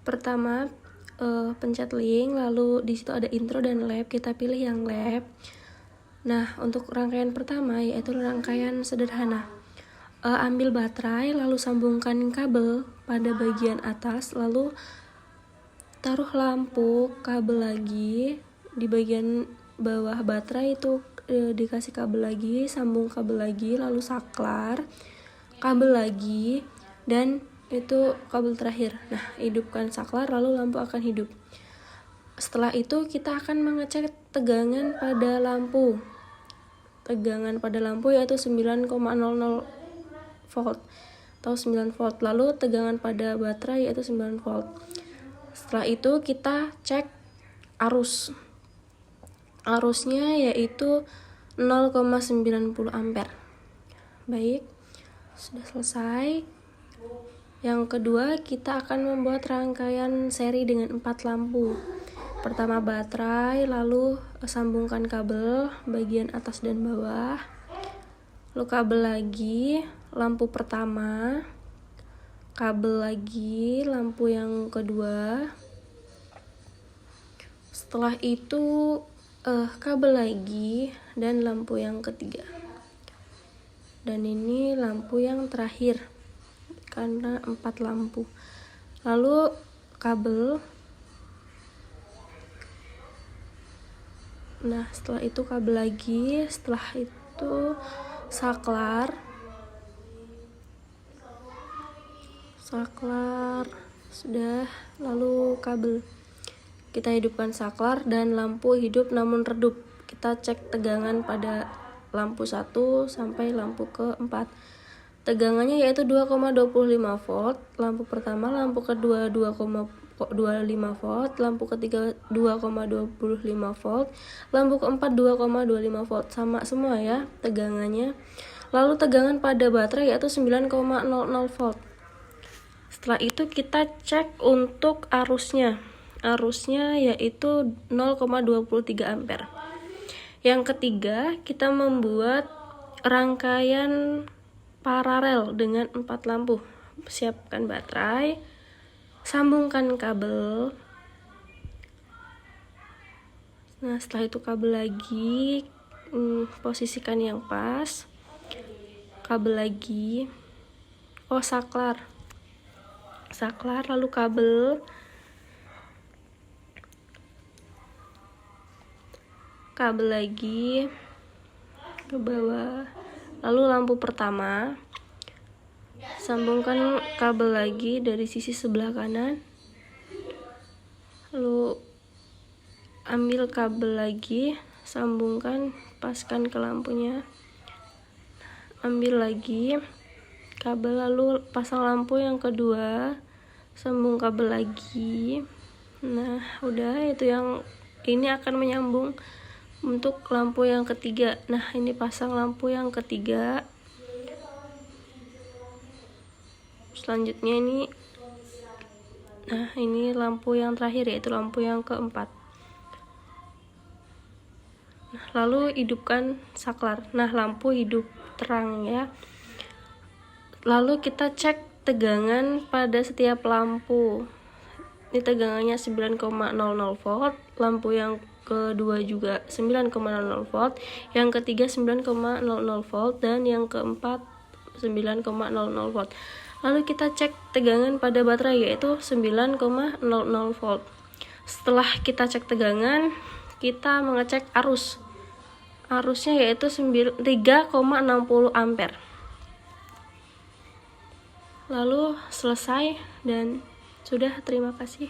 Pertama, pencet link, lalu di situ ada intro dan lab, kita pilih yang lab. Nah, untuk rangkaian pertama yaitu rangkaian sederhana. Ambil baterai, lalu sambungkan kabel pada bagian atas, lalu taruh lampu kabel lagi di bagian bawah baterai itu, dikasih kabel lagi, sambung kabel lagi, lalu saklar, kabel lagi, dan itu kabel terakhir. Nah, hidupkan saklar, lalu lampu akan hidup. Setelah itu kita akan mengecek tegangan pada lampu. Tegangan pada lampu yaitu 9,00 volt atau 9 volt. Lalu tegangan pada baterai yaitu 9 volt. Setelah itu kita cek arus. Arusnya yaitu 0,90 ampere. Baik, sudah selesai. Yang kedua, kita akan membuat rangkaian seri dengan 4 lampu. Pertama baterai, lalu sambungkan kabel bagian atas dan bawah. Lalu kabel lagi, lampu pertama. Kabel lagi, lampu yang kedua. Setelah itu kabel lagi dan lampu yang ketiga. Dan ini lampu yang terakhir karena 4 lampu. Lalu kabel. Nah, setelah itu kabel lagi, setelah itu saklar. Saklar sudah, lalu kabel. Kita hidupkan saklar dan lampu hidup namun redup. Kita cek tegangan pada lampu 1 sampai lampu ke-4. Tegangannya yaitu 2,25 volt, lampu pertama, lampu kedua 2,25 volt, lampu ketiga 2,25 volt, lampu keempat 2,25 volt. Sama semua ya tegangannya. Lalu tegangan pada baterai yaitu 9,00 volt. Setelah itu kita cek untuk arusnya. Arusnya yaitu 0,23 ampere. Yang ketiga, kita membuat rangkaian paralel dengan 4 lampu. Siapkan baterai, sambungkan kabel. Nah, setelah itu kabel lagi, posisikan yang pas. Kabel lagi. Saklar. Saklar, lalu kabel. Kabel lagi ke bawah. Lalu lampu pertama, sambungkan kabel lagi dari sisi sebelah kanan. Lalu ambil kabel lagi, sambungkan, paskan ke lampunya. Ambil lagi kabel, lalu pasang lampu yang kedua, sambung kabel lagi. Nah, udah, itu yang ini akan menyambung untuk lampu yang ketiga. Nah, ini pasang lampu yang ketiga. Selanjutnya ini, nah ini lampu yang terakhir yaitu lampu yang keempat. Nah, lalu hidupkan saklar. Nah, lampu hidup terang ya. Lalu kita cek tegangan pada setiap lampu. Ini tegangannya 9,00 volt, lampu yang kedua juga 9,00 volt, yang ketiga 9,00 volt, dan yang keempat 9,00 volt. Lalu kita cek tegangan pada baterai yaitu 9,00 volt. Setelah kita cek tegangan, kita mengecek arus. Arusnya yaitu 3,60 ampere. Lalu selesai dan sudah, terima kasih.